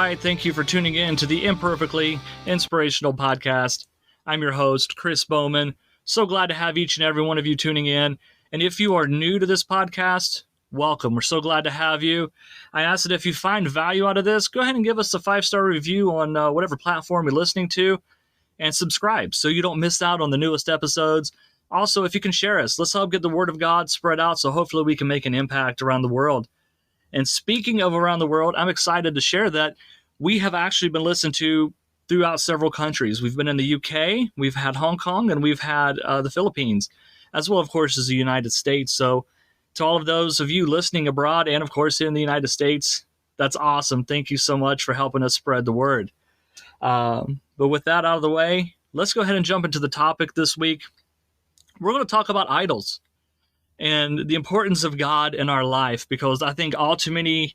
right. Thank you for tuning in to the Imperfectly Inspirational Podcast. I'm your host, Chris Bowman. So glad to have each and every one of you tuning in. And if you are new to this podcast, welcome. We're so glad to have you. I ask that if you find value out of this, go ahead and give us a 5-star review on whatever platform you're listening to and subscribe so you don't miss out on the newest episodes. Also, if you can share us, let's help get the word of God spread out so hopefully we can make an impact around the world. And speaking of around the world, I'm excited to share that we have actually been listened to throughout several countries. We've been in the UK, we've had Hong Kong, and we've had the Philippines, as well, of course, as the United States. So to all of those of you listening abroad and, of course, in the United States, that's awesome. Thank you so much for helping us spread the word. But with that out of the way, let's go ahead and jump into the topic this week. We're going to talk about idols and the importance of God in our life, because I think all too many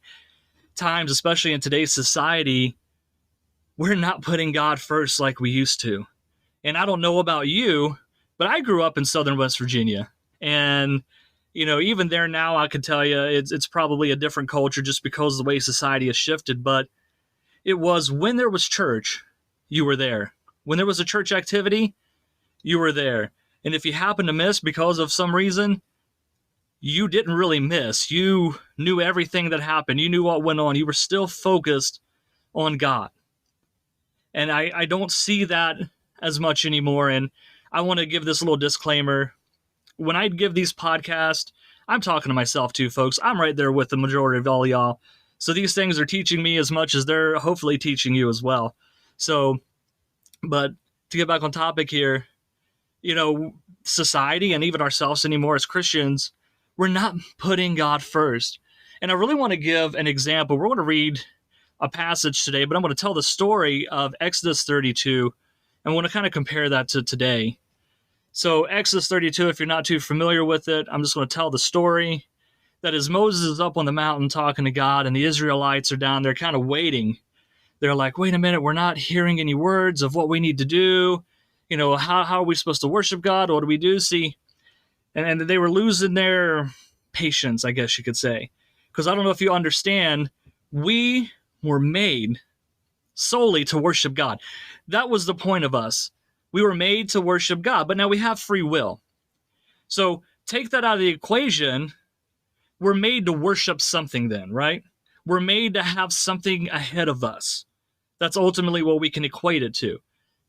times, especially in today's society, we're not putting God first like we used to. And I don't know about you, but I grew up in southern West Virginia. And, you know, even there now, I could tell you it's probably a different culture just because of the way society has shifted. But it was when there was church, you were there. When there was a church activity, you were there. And if you happened to miss because of some reason, you didn't really miss. You knew everything that happened. You knew what went on. You were still focused on God. And I don't see that as much anymore. And I want to give this little disclaimer. When I give these podcasts, I'm talking to myself too, folks. I'm right there with the majority of all y'all. So these things are teaching me as much as they're hopefully teaching you as well. So, but to get back on topic here, you know, society and even ourselves anymore as Christians, we're not putting God first. And I really want to give an example. We're going to read a passage today, but I'm going to tell the story of Exodus 32, and I want to kind of compare that to today. So Exodus 32, if you're not too familiar with it, I'm just going to tell the story. That is, Moses is up on the mountain talking to God, and the Israelites are down there kind of waiting. They're like, wait a minute, we're not hearing any words of what we need to do. You know, how are we supposed to worship God? What do we do? See, and they were losing their patience, I guess you could say. Because I don't know if you understand, we were made solely to worship God. That was the point of us. We were made to worship God, but now we have free will. So take that out of the equation. We're made to worship something then, right? We're made to have something ahead of us. That's ultimately what we can equate it to.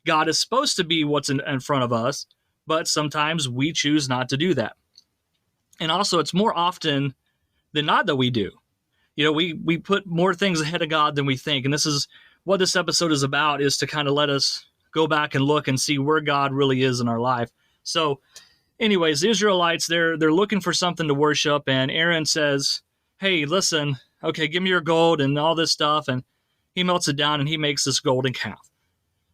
God is supposed to be what's in front of us, but sometimes we choose not to do that. And also, it's more often than not that we do. You know, we put more things ahead of God than we think. And this is what this episode is about, is to kind of let us go back and look and see where God really is in our life. So anyways, the Israelites, they're looking for something to worship. And Aaron says, hey, listen, okay, give me your gold and all this stuff. And he melts it down and he makes this golden calf.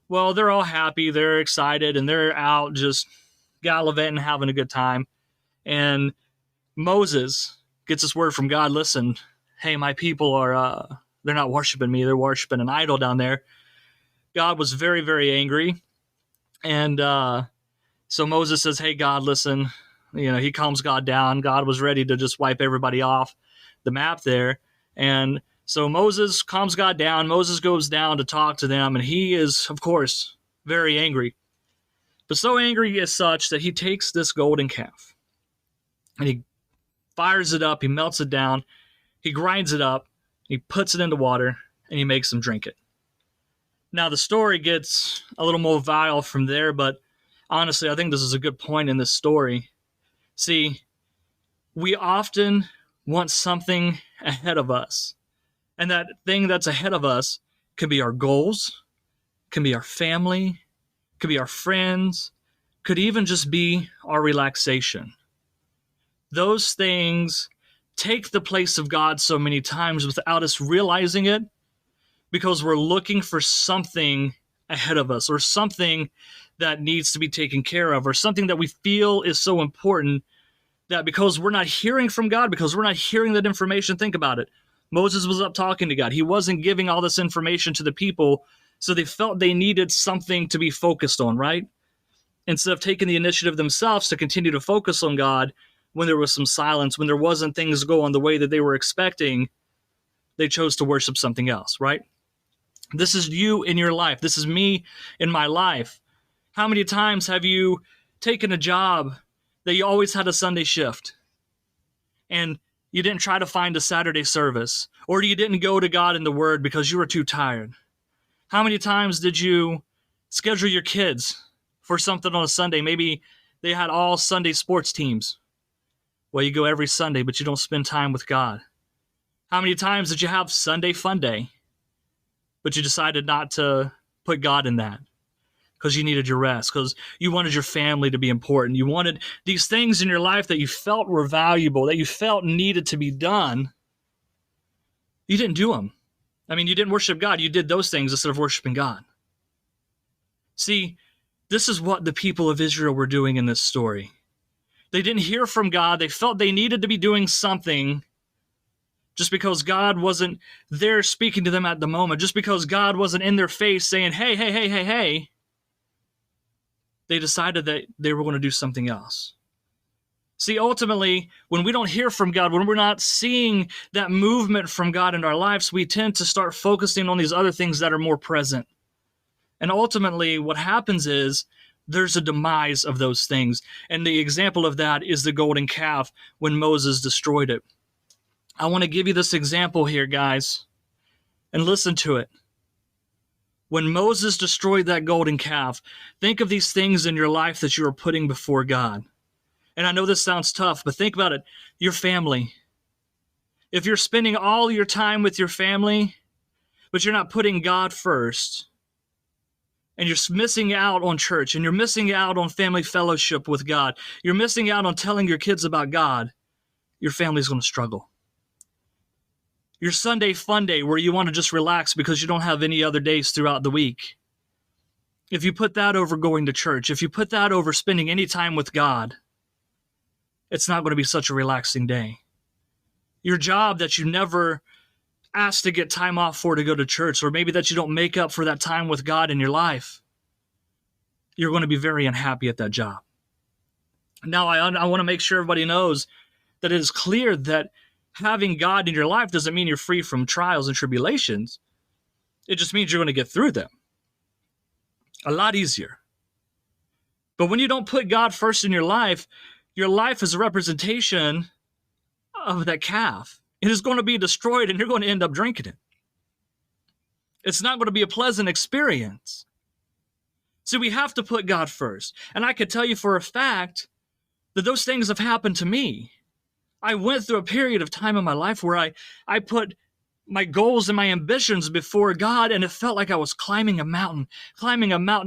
Well, they're all happy, they're excited, and they're out just gallivanting, having a good time. And Moses gets this word from God, listen, hey, my people are, they're not worshiping me, they're worshiping an idol down there. God was very, very angry. And so Moses says, hey, God, listen, you know, he calms God down. God was ready to just wipe everybody off the map there. And so Moses calms God down. Moses goes down to talk to them, and he is, of course, very angry. But so angry as such that he takes this golden calf, and he fires it up, he melts it down, he grinds it up, he puts it into water, and he makes them drink it. Now, the story gets a little more vile from there, but honestly, I think this is a good point in this story. See, we often want something ahead of us. And that thing that's ahead of us could be our goals, could be our family, could be our friends, could even just be our relaxation. Those things take the place of God so many times without us realizing it, because we're looking for something ahead of us, or something that needs to be taken care of, or something that we feel is so important that because we're not hearing from God, because we're not hearing that information, think about it. Moses was up talking to God. He wasn't giving all this information to the people, so they felt they needed something to be focused on, right? Instead of taking the initiative themselves to continue to focus on God when there was some silence, when there wasn't things going the way that they were expecting, they chose to worship something else, right? This is you in your life. This is me in my life. How many times have you taken a job that you always had a Sunday shift and you didn't try to find a Saturday service, or you didn't go to God in the Word because you were too tired? How many times did you schedule your kids for something on a Sunday? Maybe they had all Sunday sports teams. Well, you go every Sunday, but you don't spend time with God. How many times did you have Sunday fun day, but you decided not to put God in that because you needed your rest, because you wanted your family to be important? You wanted these things in your life that you felt were valuable, that you felt needed to be done. You didn't do them. I mean, you didn't worship God. You did those things instead of worshiping God. See, this is what the people of Israel were doing in this story. They didn't hear from God. They felt they needed to be doing something just because God wasn't there speaking to them at the moment, just because God wasn't in their face saying, hey, hey, hey, hey, hey. They decided that they were going to do something else. See, ultimately, when we don't hear from God, when we're not seeing that movement from God in our lives, we tend to start focusing on these other things that are more present. And ultimately, what happens is there's a demise of those things. And the example of that is the golden calf when Moses destroyed it. I want to give you this example here, guys, and listen to it. When Moses destroyed that golden calf, think of these things in your life that you are putting before God. And I know this sounds tough, but think about it. Your family. If you're spending all your time with your family, but you're not putting God first, and you're missing out on church, and you're missing out on family fellowship with God, you're missing out on telling your kids about God, your family's going to struggle. Your Sunday fun day where you want to just relax because you don't have any other days throughout the week, if you put that over going to church, if you put that over spending any time with God, it's not going to be such a relaxing day. Your job that you never asked to get time off for to go to church, or maybe that you don't make up for that time with God in your life, you're going to be very unhappy at that job. Now, I want to make sure everybody knows that it is clear that having God in your life doesn't mean you're free from trials and tribulations. It just means you're going to get through them a lot easier. But when you don't put God first in your life is a representation of that calf. It is going to be destroyed and you're going to end up drinking it. It's not going to be a pleasant experience. So we have to put God first. And I could tell you for a fact that those things have happened to me. I went through a period of time in my life where I put my goals and my ambitions before God, and it felt like I was climbing a mountain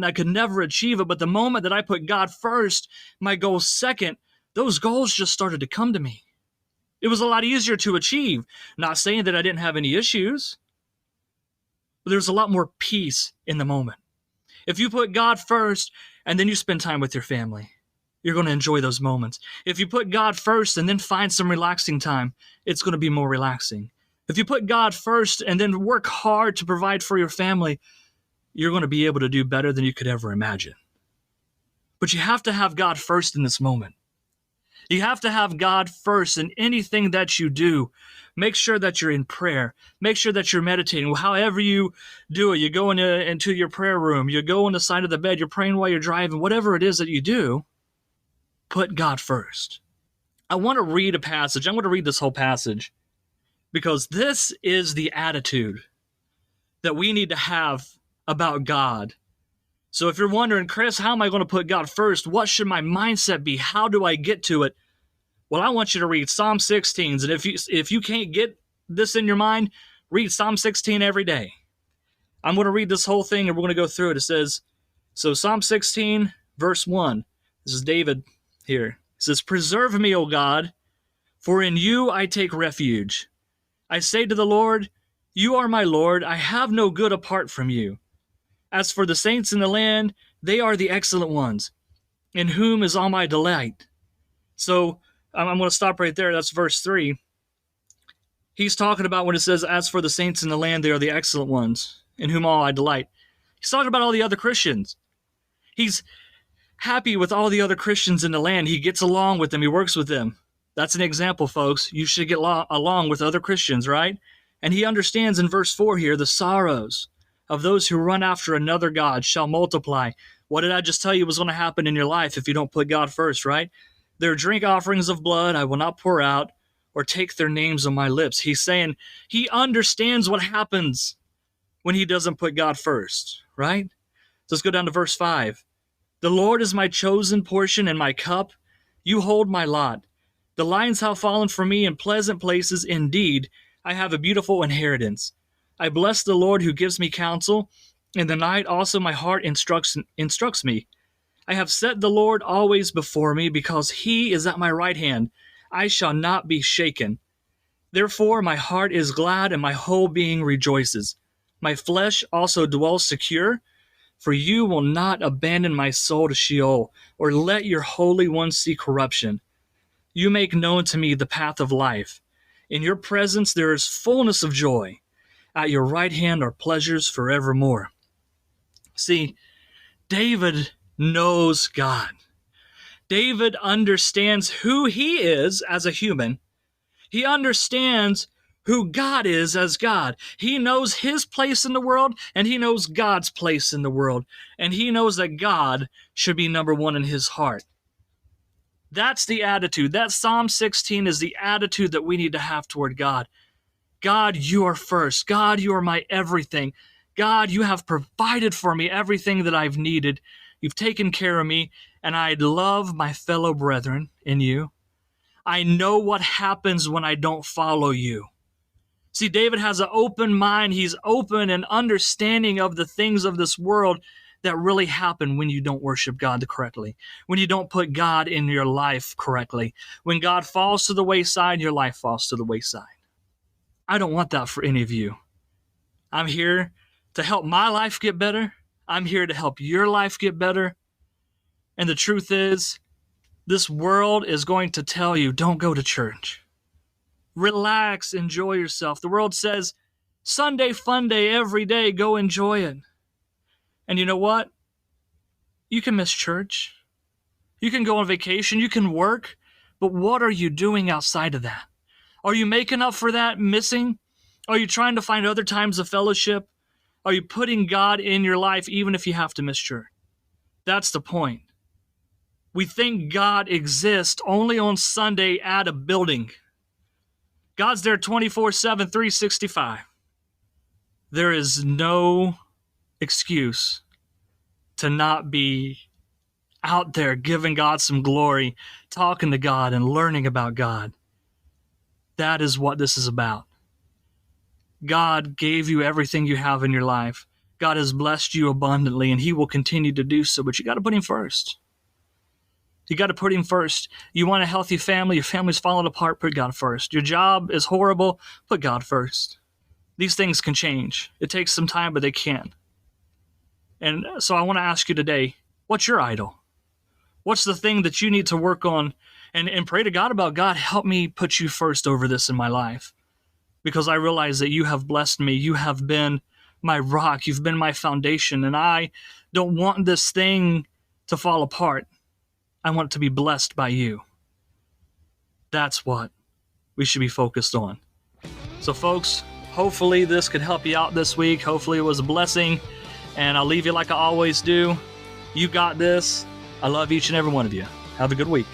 I could never achieve it. But the moment that I put God first, my goals second, those goals just started to come to me. It was a lot easier to achieve. Not saying that I didn't have any issues, but there's a lot more peace in the moment. If you put God first and then you spend time with your family, you're going to enjoy those moments. If you put God first and then find some relaxing time, it's going to be more relaxing. If you put God first and then work hard to provide for your family, you're going to be able to do better than you could ever imagine. But you have to have God first in this moment. You have to have God first in anything that you do. Make sure that you're in prayer. Make sure that you're meditating. However you do it, you go into your prayer room, you go on the side of the bed, you're praying while you're driving, whatever it is that you do, put God first. I want to read a passage. I'm going to read this whole passage because this is the attitude that we need to have about God. So if you're wondering, Chris, how am I going to put God first? What should my mindset be? How do I get to it? Well, I want you to read Psalm 16. And if you can't get this in your mind, read Psalm 16 every day. I'm going to read this whole thing and we're going to go through it. It says, so Psalm 16, verse 1. This is David here. It says, preserve me, O God, for in you I take refuge. I say to the Lord, you are my Lord. I have no good apart from you. As for the saints in the land, they are the excellent ones, in whom is all my delight. So I'm going to stop right there. That's verse 3. He's talking about when it says, as for the saints in the land, they are the excellent ones, in whom all I delight. He's talking about all the other Christians. He's happy with all the other Christians in the land. He gets along with them. He works with them. That's an example, folks. You should get along with other Christians, right? And he understands in verse 4 here the sorrows of those who run after another god shall multiply. What did I just tell you was going to happen in your life if you don't put God first, right? Their drink offerings of blood I will not pour out, or take their names on my lips. He's saying he understands what happens when he doesn't put God first, right? So let's go down to verse 5. The Lord is my chosen portion and my cup. You hold my lot. The lions have fallen for me in pleasant places. Indeed, I have a beautiful inheritance. I bless the Lord who gives me counsel. In the night also my heart instructs me. I have set the Lord always before me, because he is at my right hand. I shall not be shaken. Therefore my heart is glad, and my whole being rejoices. My flesh also dwells secure, for you will not abandon my soul to Sheol, or let your Holy One see corruption. You make known to me the path of life. In your presence there is fullness of joy. At your right hand are pleasures forevermore. See, David knows God. David understands who he is as a human. He understands who God is as God. He knows his place in the world, and he knows God's place in the world. And he knows that God should be number one in his heart. That's the attitude. That Psalm 16 is the attitude that we need to have toward God. God, you are first. God, you are my everything. God, you have provided for me everything that I've needed. You've taken care of me, and I love my fellow brethren in you. I know what happens when I don't follow you. See, David has an open mind. He's open and understanding of the things of this world that really happen when you don't worship God correctly, when you don't put God in your life correctly. When God falls to the wayside, your life falls to the wayside. I don't want that for any of you. I'm here to help my life get better. I'm here to help your life get better. And the truth is, this world is going to tell you, don't go to church. Relax, enjoy yourself. The world says, Sunday fun day every day, go enjoy it. And you know what? You can miss church. You can go on vacation. You can work. But what are you doing outside of that? Are you making up for that missing? Are you trying to find other times of fellowship? Are you putting God in your life even if you have to miss church? That's the point. We think God exists only on Sunday at a building. God's there 24/7, 365. There is no excuse to not be out there giving God some glory, talking to God and learning about God. That is what this is about. God gave you everything you have in your life. God has blessed you abundantly, and he will continue to do so, but you got to put him first. You got to put him first. You want a healthy family, your family's falling apart, put God first. Your job is horrible, put God first. These things can change. It takes some time, but they can. And so I want to ask you today, what's your idol? What's the thing that you need to work on and pray to God about? God, help me put you first over this in my life, because I realize that you have blessed me. You have been my rock. You've been my foundation, and I don't want this thing to fall apart. I want it to be blessed by you. That's what we should be focused on. So folks, hopefully this could help you out this week. Hopefully it was a blessing, and I'll leave you like I always do. You got this. I love each and every one of you. Have a good week.